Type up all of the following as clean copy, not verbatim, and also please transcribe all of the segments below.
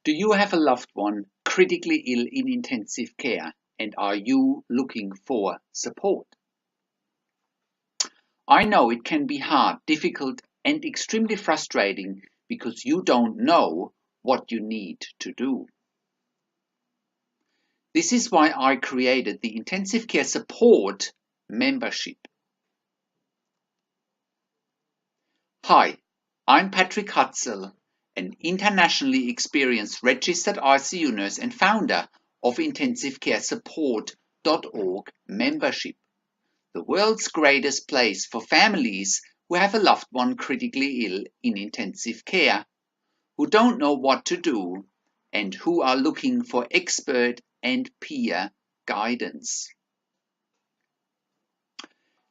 Do you have a loved one critically ill in intensive care, and are you looking for support? I know it can be hard, difficult, and extremely frustrating because you don't know what you need to do. This is why I created the Intensive Care Support membership. Hi, I'm Patrick Hutzel, an internationally experienced registered ICU nurse and founder of IntensiveCareSupport.org membership, the world's greatest place for families who have a loved one critically ill in intensive care, who don't know what to do, and who are looking for expert and peer guidance.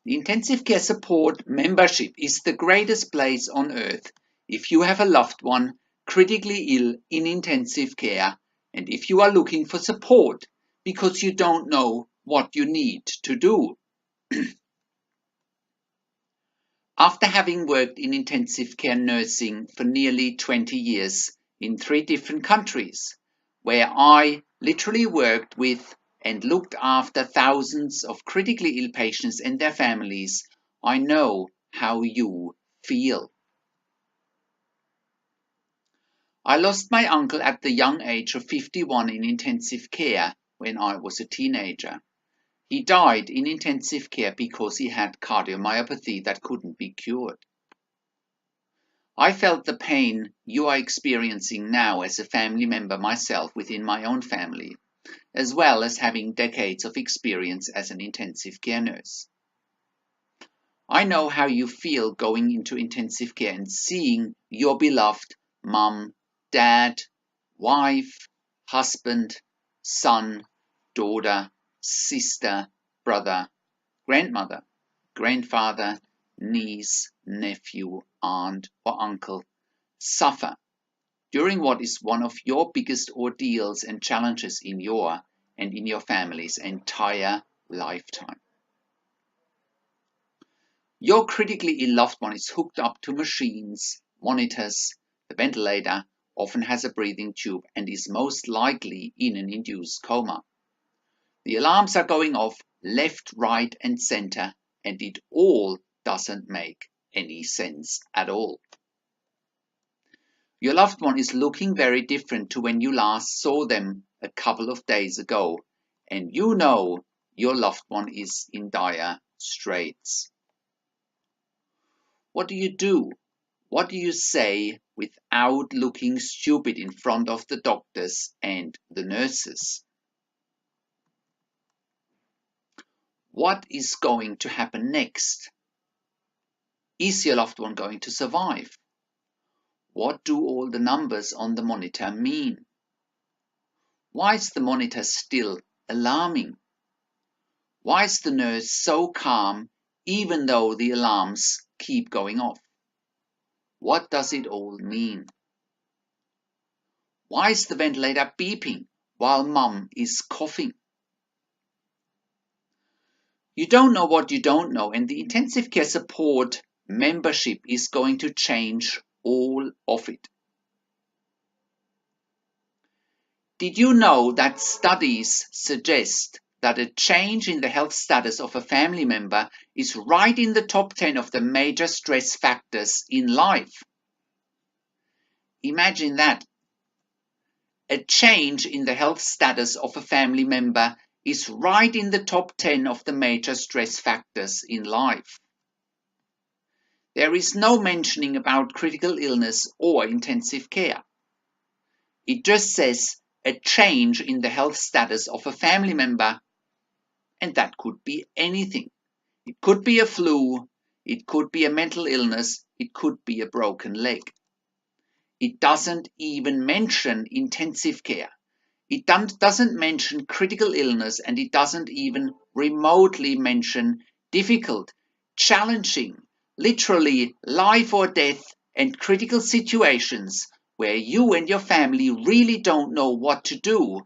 The Intensive Care Support membership is the greatest place on earth if you have a loved one critically ill in intensive care and if you are looking for support because you don't know what you need to do. After having worked in intensive care nursing for nearly 20 years in 3 different countries, where I literally worked with and looked after thousands of critically ill patients and their families, I know how you feel. I lost my uncle at the young age of 51 in intensive care when I was a teenager. He died in intensive care because he had cardiomyopathy that couldn't be cured. I felt the pain you are experiencing now as a family member myself within my own family, as well as having decades of experience as an intensive care nurse. I know how you feel going into intensive care and seeing your beloved mum, dad, wife, husband, son, daughter, sister, brother, grandmother, grandfather, niece, nephew, aunt, or uncle suffer during what is one of your biggest ordeals and challenges in your and in your family's entire lifetime. Your critically ill loved one is hooked up to machines, monitors, the ventilator, often has a breathing tube, and is most likely in an induced coma. The alarms are going off left, right, and center, and it all doesn't make any sense at all. Your loved one is looking very different to when you last saw them a couple of days ago, and you know your loved one is in dire straits. What do you do? What do you say without looking stupid in front of the doctors and the nurses? What is going to happen next? Is your loved one going to survive? What do all the numbers on the monitor mean? Why is the monitor still alarming? Why is the nurse so calm even though the alarms keep going off? What does it all mean? Why is the ventilator beeping while mum is coughing? You don't know what you don't know, and the Intensive Care Support membership is going to change all of it. Did you know that studies suggest that a change in the health status of a family member is right in the top 10 of the major stress factors in life? Imagine that. A change in the health status of a family member is right in the top 10 of the major stress factors in life. There is no mentioning about critical illness or intensive care. It just says a change in the health status of a family member, and that could be anything. It could be a flu, it could be a mental illness, it could be a broken leg. It doesn't even mention intensive care. It doesn't mention critical illness, and it doesn't even remotely mention difficult, challenging, literally life or death and critical situations where you and your family really don't know what to do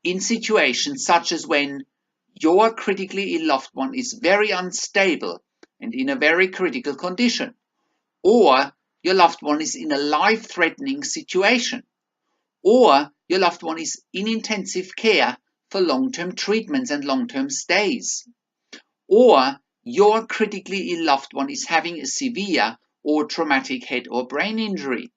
in situations such as when your critically ill loved one is very unstable and in a very critical condition, or your loved one is in a life-threatening situation, or your loved one is in intensive care for long-term treatments and long-term stays, or your critically ill loved one is having a severe or traumatic head or brain injury,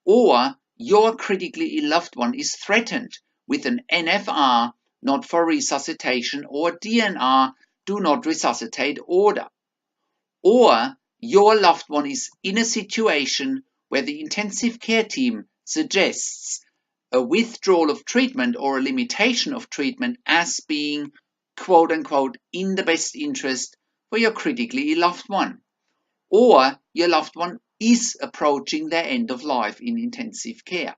or your critically ill loved one is threatened with an NFR, not for resuscitation, or DNR, do not resuscitate order, or your loved one is in a situation where the intensive care team suggests a withdrawal of treatment or a limitation of treatment as being quote unquote in the best interest for your critically ill loved one, or your loved one is approaching their end of life in intensive care.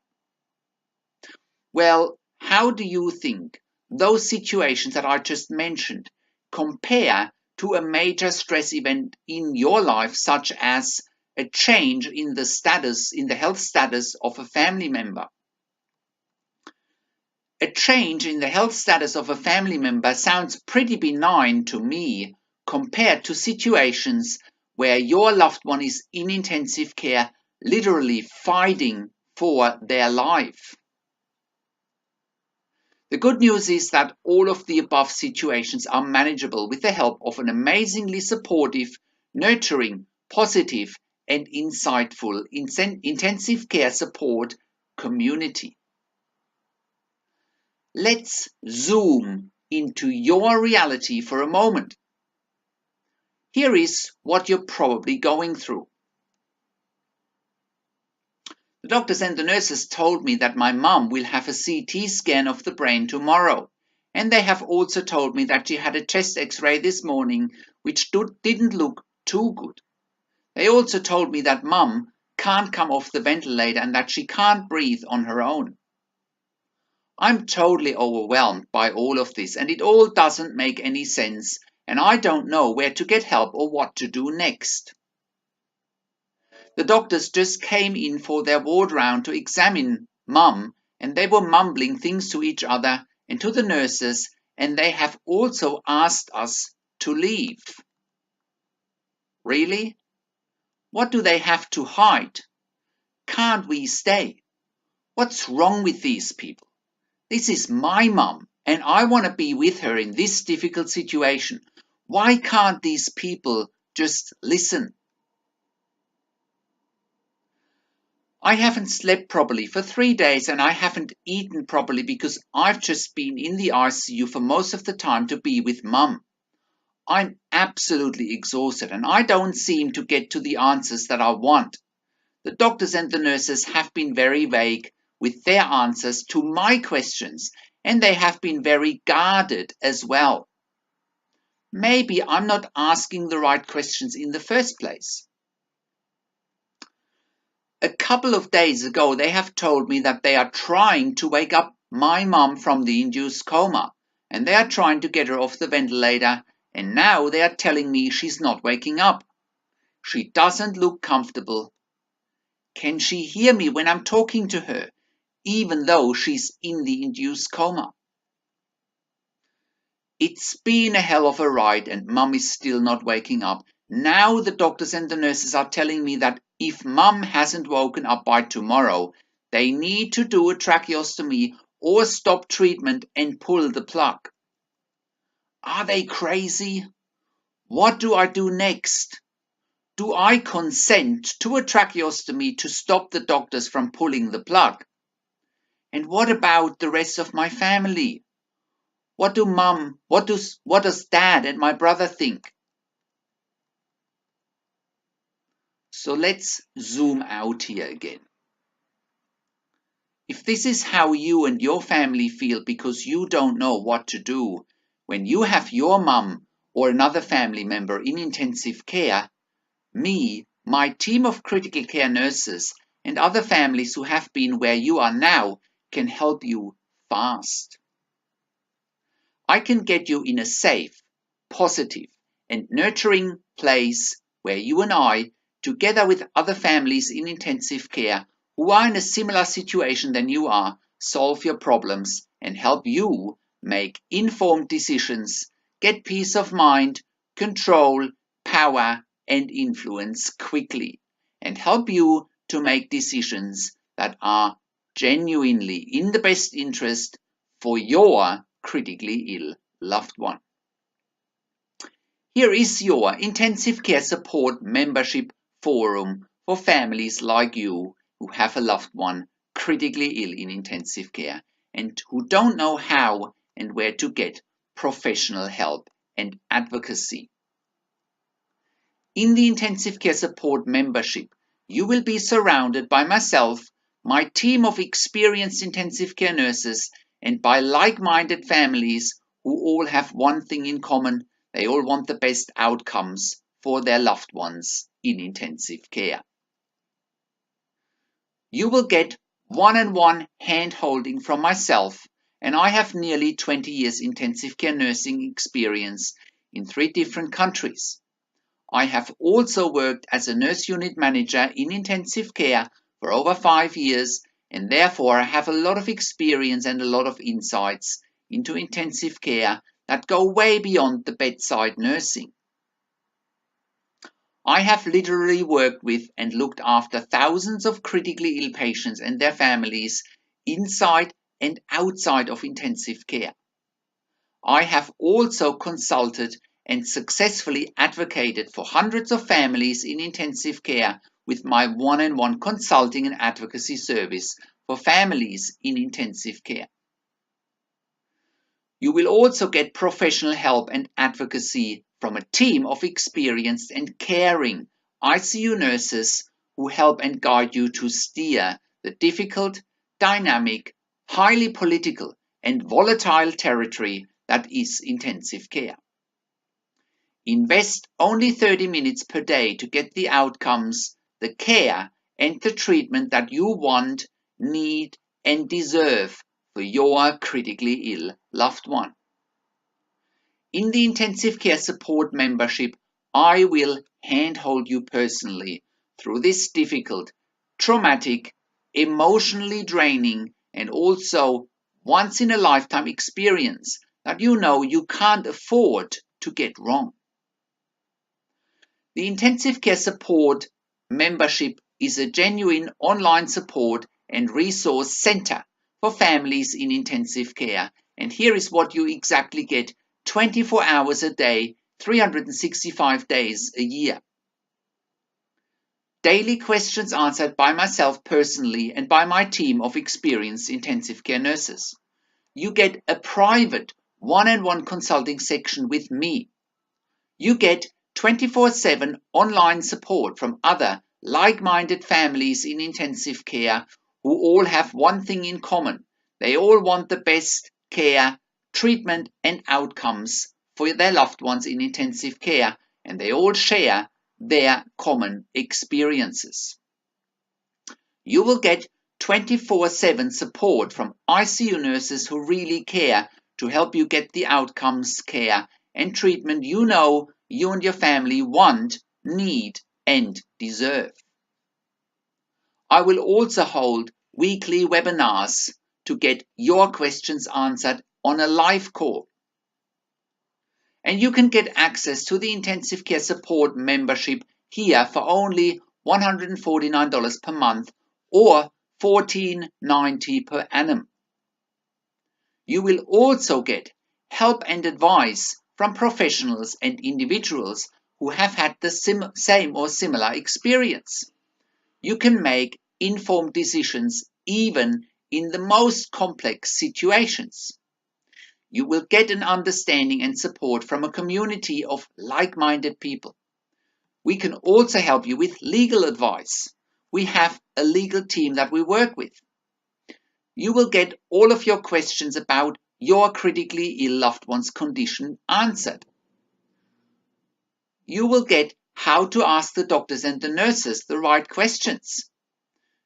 Well, how do you think those situations that I just mentioned compare to a major stress event in your life, such as a change in the health status of a family member? A change in the health status of a family member sounds pretty benign to me compared to situations where your loved one is in intensive care, literally fighting for their life. The good news is that all of the above situations are manageable with the help of an amazingly supportive, nurturing, positive, and insightful intensive care support community. Let's zoom into your reality for a moment. Here is what you're probably going through. The doctors and the nurses told me that my mum will have a CT scan of the brain tomorrow, and they have also told me that she had a chest x-ray this morning which didn't look too good. They also told me that mum can't come off the ventilator and that she can't breathe on her own. I'm totally overwhelmed by all of this, and it all doesn't make any sense, and I don't know where to get help or what to do next. The doctors just came in for their ward round to examine mum, and they were mumbling things to each other and to the nurses, and they have also asked us to leave. Really? What do they have to hide? Can't we stay? What's wrong with these people? This is my mum, and I want to be with her in this difficult situation. Why can't these people just listen? I haven't slept properly for 3 days, and I haven't eaten properly because I've just been in the ICU for most of the time to be with mum. I'm absolutely exhausted, and I don't seem to get to the answers that I want. The doctors and the nurses have been very vague with their answers to my questions, and they have been very guarded as well. Maybe I'm not asking the right questions in the first place. A couple of days ago, they have told me that they are trying to wake up my mum from the induced coma, and they are trying to get her off the ventilator, and now they are telling me she's not waking up. She doesn't look comfortable. Can she hear me when I'm talking to her, even though she's in the induced coma? It's been a hell of a ride, and mum is still not waking up. Now the doctors and the nurses are telling me that if mum hasn't woken up by tomorrow, they need to do a tracheostomy or stop treatment and pull the plug. Are they crazy? What do I do next? Do I consent to a tracheostomy to stop the doctors from pulling the plug? And what about the rest of my family? What does Dad and my brother think? So let's zoom out here again. If this is how you and your family feel because you don't know what to do when you have your mum or another family member in intensive care, me, my team of critical care nurses, and other families who have been where you are now can help you fast. I can get you in a safe, positive, and nurturing place where you and I, together with other families in intensive care who are in a similar situation than you are, solve your problems and help you make informed decisions, get peace of mind, control, power, and influence quickly, and help you to make decisions that are genuinely in the best interest for your critically ill loved one. Here is your intensive care support membership forum for families like you who have a loved one critically ill in intensive care and who don't know how and where to get professional help and advocacy. In the intensive care support membership, you will be surrounded by myself, my team of experienced intensive care nurses, and by like-minded families who all have one thing in common. They all want the best outcomes for their loved ones in intensive care. You will get one-on-one hand-holding from myself, and I have nearly 20 years intensive care nursing experience in 3 different countries. I have also worked as a nurse unit manager in intensive care for over 5 years, and therefore I have a lot of experience and a lot of insights into intensive care that go way beyond the bedside nursing. I have literally worked with and looked after thousands of critically ill patients and their families inside and outside of intensive care. I have also consulted and successfully advocated for hundreds of families in intensive care with my one-on-one consulting and advocacy service for families in intensive care. You will also get professional help and advocacy from a team of experienced and caring ICU nurses who help and guide you to steer the difficult, dynamic, highly political, and volatile territory that is intensive care. Invest only 30 minutes per day to get the outcomes, the care, and the treatment that you want, need, and deserve for your critically ill loved one. In the intensive care support membership, I will handhold you personally through this difficult, traumatic, emotionally draining, and also once-in-a-lifetime experience that you know you can't afford to get wrong. The intensive care support membership is a genuine online support and resource center for families in intensive care, and here is what you exactly get 24 hours a day, 365 days a year. Daily questions answered by myself personally and by my team of experienced intensive care nurses. You get a private one-on-one consulting section with me. You get 24/7 online support from other like-minded families in intensive care who all have one thing in common. They all want the best care, treatment, and outcomes for their loved ones in intensive care, and they all share their common experiences. You will get 24/7 support from ICU nurses who really care to help you get the outcomes, care, and treatment you know you and your family want, need, and deserve. I will also hold weekly webinars to get your questions answered on a live call. And you can get access to the intensive care support membership here for only $149 per month or $14.90 per annum. You will also get help and advice from professionals and individuals who have had the same or similar experience. You can make informed decisions even in the most complex situations. You will get an understanding and support from a community of like-minded people. We can also help you with legal advice. We have a legal team that we work with. You will get all of your questions about your critically ill loved one's condition answered. You will get how to ask the doctors and the nurses the right questions.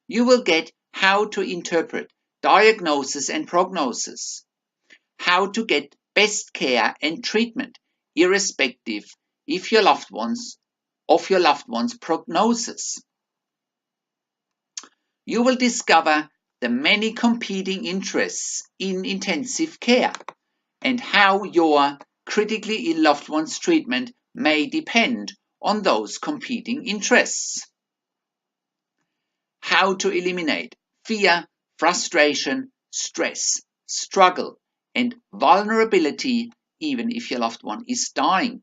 You will get how to interpret diagnosis and prognosis, how to get best care and treatment irrespective of your loved one's prognosis. You will discover the many competing interests in intensive care and how your critically ill loved one's treatment may depend on those competing interests. How to eliminate fear, frustration, stress, struggle, and vulnerability, even if your loved one is dying.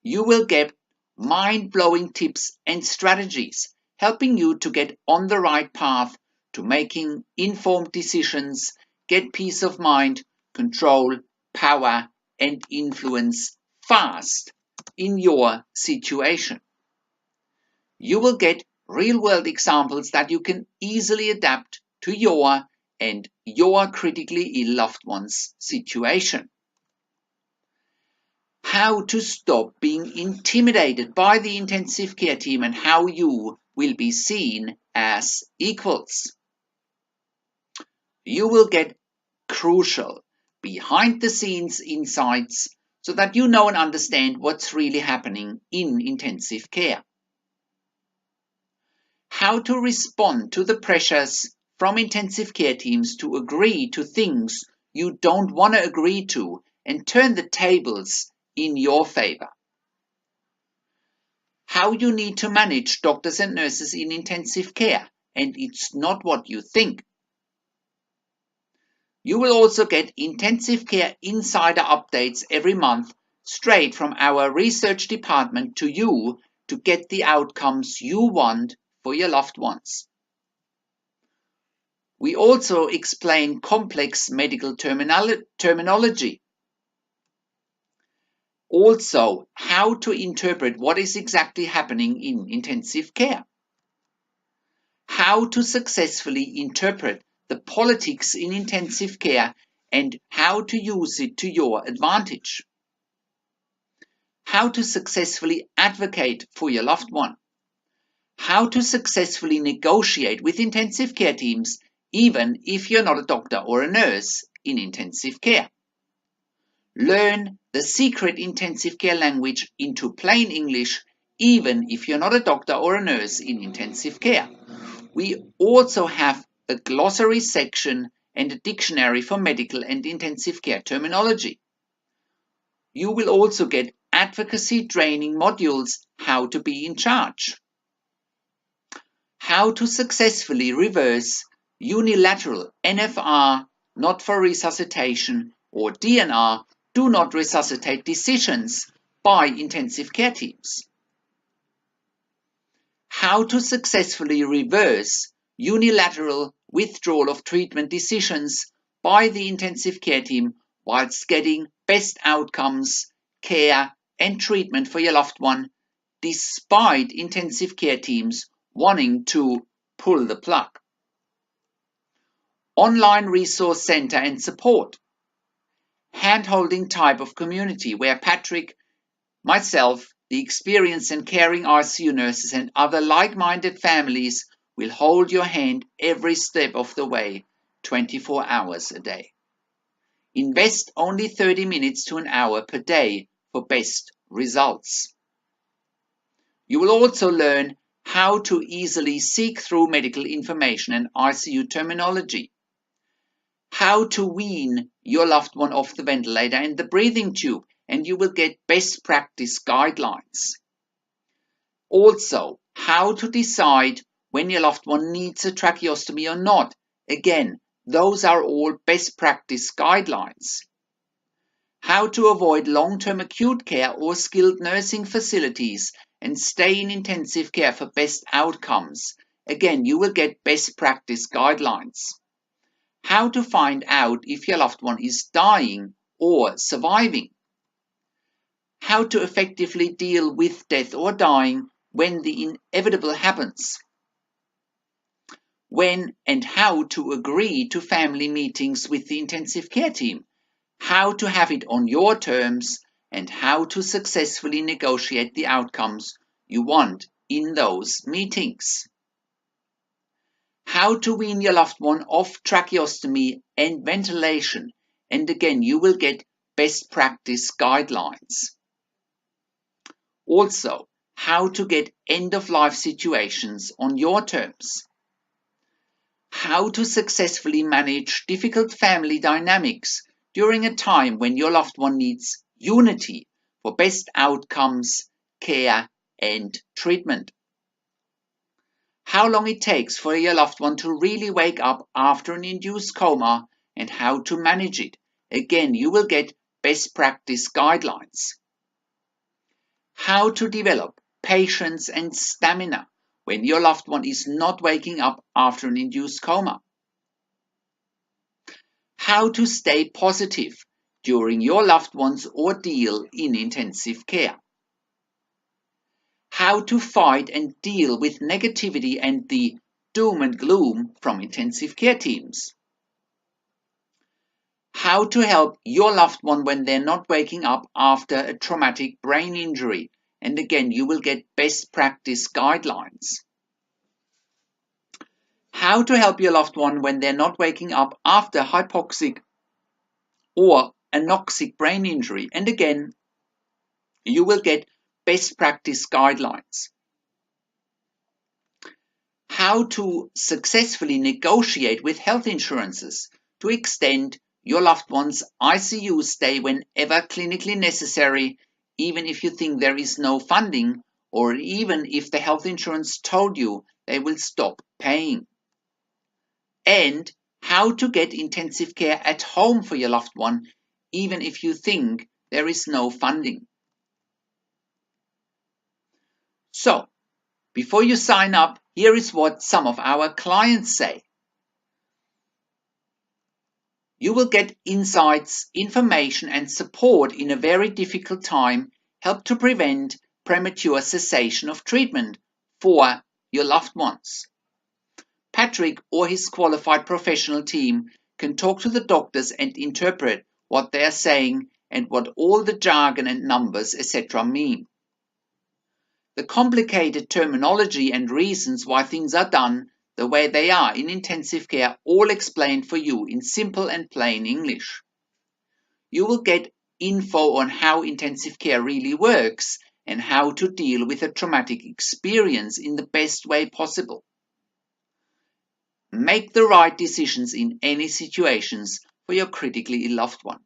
You will get mind-blowing tips and strategies helping you to get on the right path to making informed decisions, get peace of mind, control, power, and influence fast in your situation. You will get real-world examples that you can easily adapt to your and your critically ill loved one's situation. How to stop being intimidated by the intensive care team and how you will be seen as equals. You will get crucial behind the scenes insights so that you know and understand what's really happening in intensive care. How to respond to the pressures from intensive care teams to agree to things you don't want to agree to and turn the tables in your favor. How you need to manage doctors and nurses in intensive care, and it's not what you think. You will also get intensive care insider updates every month straight from our research department to you to get the outcomes you want for your loved ones. We also explain complex medical terminology. Also, how to interpret what is exactly happening in intensive care. How to successfully interpret the politics in intensive care and how to use it to your advantage. How to successfully advocate for your loved one. How to successfully negotiate with intensive care teams even if you're not a doctor or a nurse in intensive care. Learn the secret intensive care language into plain English even if you're not a doctor or a nurse in intensive care. We also have a glossary section and a dictionary for medical and intensive care terminology. You will also get advocacy training modules, how to be in charge. How to successfully reverse unilateral NFR, not for resuscitation, or DNR, do not resuscitate decisions by intensive care teams. How to successfully reverse unilateral withdrawal of treatment decisions by the intensive care team whilst getting best outcomes, care, and treatment for your loved one, despite intensive care teams wanting to pull the plug. Online resource center and support. Hand-holding type of community where Patrick, myself, the experienced and caring ICU nurses and other like-minded families will hold your hand every step of the way, 24 hours a day. Invest only 30 minutes to an hour per day for best results. You will also learn how to easily seek through medical information and ICU terminology. How to wean your loved one off the ventilator and the breathing tube, and you will get best practice guidelines. Also, how to decide when your loved one needs a tracheostomy or not. Again, those are all best practice guidelines. How to avoid long-term acute care or skilled nursing facilities and stay in intensive care for best outcomes. Again, you will get best practice guidelines. How to find out if your loved one is dying or surviving. How to effectively deal with death or dying when the inevitable happens. When and how to agree to family meetings with the intensive care team. How to have it on your terms and how to successfully negotiate the outcomes you want in those meetings. How to wean your loved one off tracheostomy and ventilation, and again you will get best practice guidelines. Also, how to get end-of-life situations on your terms. How to successfully manage difficult family dynamics during a time when your loved one needs unity for best outcomes, care, and treatment. how long it takes for your loved one to really wake up after an induced coma, and how to manage it. Again, you will get best practice guidelines. How to develop patience and stamina when your loved one is not waking up after an induced coma. How to stay positive during your loved one's ordeal in intensive care. How to fight and deal with negativity and the doom and gloom from intensive care teams. How to help your loved one when they're not waking up after a traumatic brain injury. And again, you will get best practice guidelines. How to help your loved one when they're not waking up after hypoxic or anoxic brain injury. And again, you will get best practice guidelines. How to successfully negotiate with health insurances to extend your loved one's ICU stay whenever clinically necessary, even if you think there is no funding, or even if the health insurance told you they will stop paying. And how to get intensive care at home for your loved one, even if you think there is no funding. So, before you sign up, here is what some of our clients say. You will get insights, information and support in a very difficult time, help to prevent premature cessation of treatment for your loved ones. Patrick or his qualified professional team can talk to the doctors and interpret what they are saying and what all the jargon and numbers etc. mean. The complicated terminology and reasons why things are done the way they are in intensive care, all explained for you in simple and plain English. You will get info on how intensive care really works and how to deal with a traumatic experience in the best way possible. Make the right decisions in any situations for your critically ill loved one.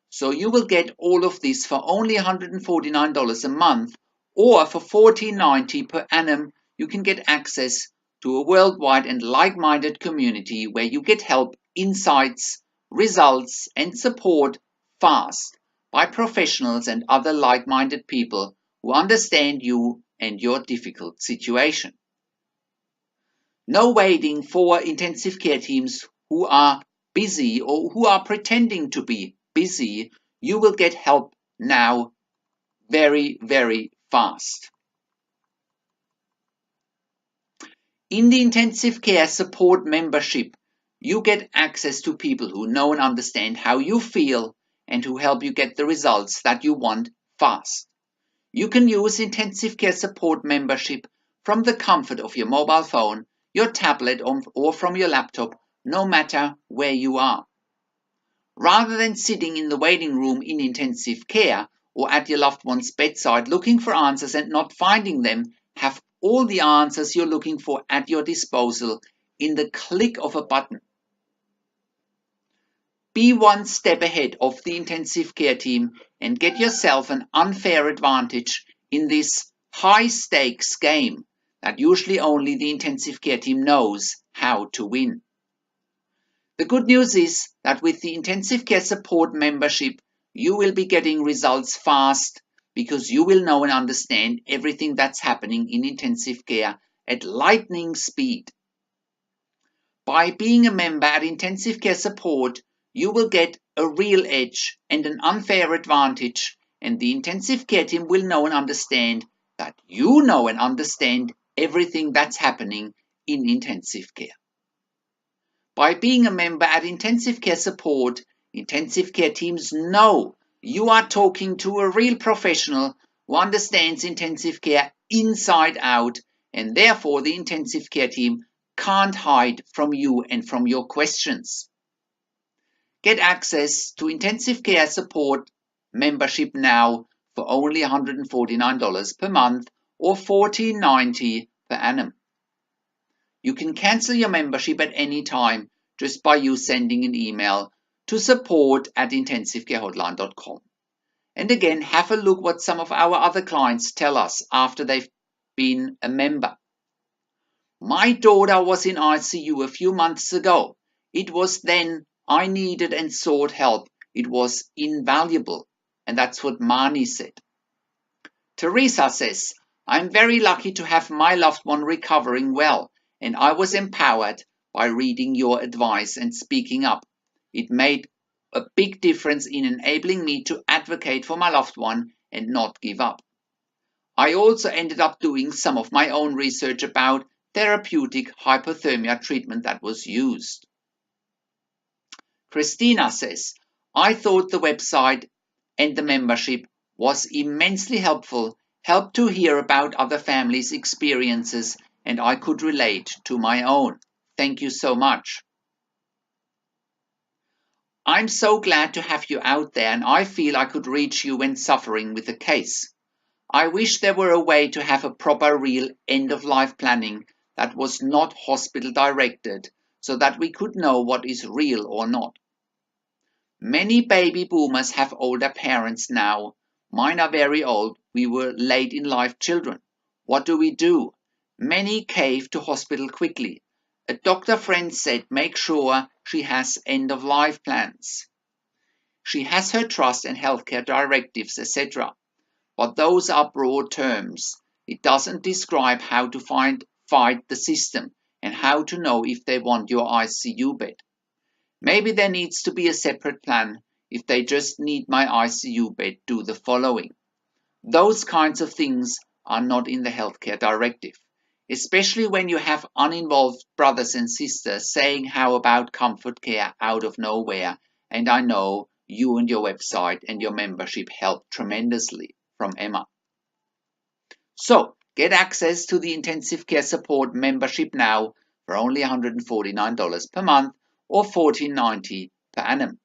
So you will get all of this for only $149 a month, or for $14.90 per annum. You can get access to a worldwide and like-minded community where you get help, insights, results and support fast by professionals and other like-minded people who understand you and your difficult situation. No waiting for intensive care teams who are busy or who are pretending to be busy. You will get help now very, very fast. In the intensive care support membership, you get access to people who know and understand how you feel and who help you get the results that you want fast. You can use intensive care support membership from the comfort of your mobile phone, your tablet, or from your laptop, no matter where you are. Rather than sitting in the waiting room in intensive care or at your loved one's bedside looking for answers and not finding them, have all the answers you're looking for at your disposal in the click of a button. Be one step ahead of the intensive care team and get yourself an unfair advantage in this high-stakes game that usually only the intensive care team knows how to win. The good news is that with the intensive care support membership, you will be getting results fast because you will know and understand everything that's happening in intensive care at lightning speed. By being a member at Intensive Care Support, you will get a real edge and an unfair advantage, and the intensive care team will know and understand that you know and understand everything that's happening in intensive care. By being a member at Intensive Care Support, intensive care teams know you are talking to a real professional who understands intensive care inside out, and therefore the intensive care team can't hide from you and from your questions. Get access to Intensive Care Support membership now for only $149 per month or $14.90 per annum. You can cancel your membership at any time just by you sending an email to support@intensivecarehotline.com. And again, have a look what some of our other clients tell us after they've been a member. My daughter was in ICU a few months ago. It was then I needed and sought help. It was invaluable. And that's what Mani said. Teresa says, I'm very lucky to have my loved one recovering well, and I was empowered by reading your advice and speaking up. It made a big difference in enabling me to advocate for my loved one and not give up. I also ended up doing some of my own research about therapeutic hypothermia treatment that was used. Christina says, I thought the website and the membership was immensely helpful, helped to hear about other families' experiences, and I could relate to my own. Thank you so much. I'm so glad to have you out there, and I feel I could reach you when suffering with a case. I wish there were a way to have a proper real end-of-life planning that was not hospital directed, so that we could know what is real or not. Many baby boomers have older parents now. Mine are very old. We were late in life children. What do? Many cave to hospital quickly. A doctor friend said make sure she has end-of-life plans. She has her trust and healthcare directives, etc. But those are broad terms. It doesn't describe how to fight the system and how to know if they want your ICU bed. Maybe there needs to be a separate plan. If they just need my ICU bed, do the following. Those kinds of things are not in the healthcare directive, especially when you have uninvolved brothers and sisters saying how about comfort care out of nowhere, and I know you and your website and your membership help tremendously. From Emma. So, get access to the intensive care support membership now for only $149 per month or $14.90 per annum.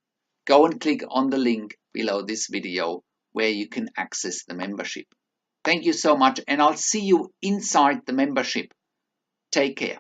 Go and click on the link below this video where you can access the membership. Thank you so much, and I'll see you inside the membership. Take care.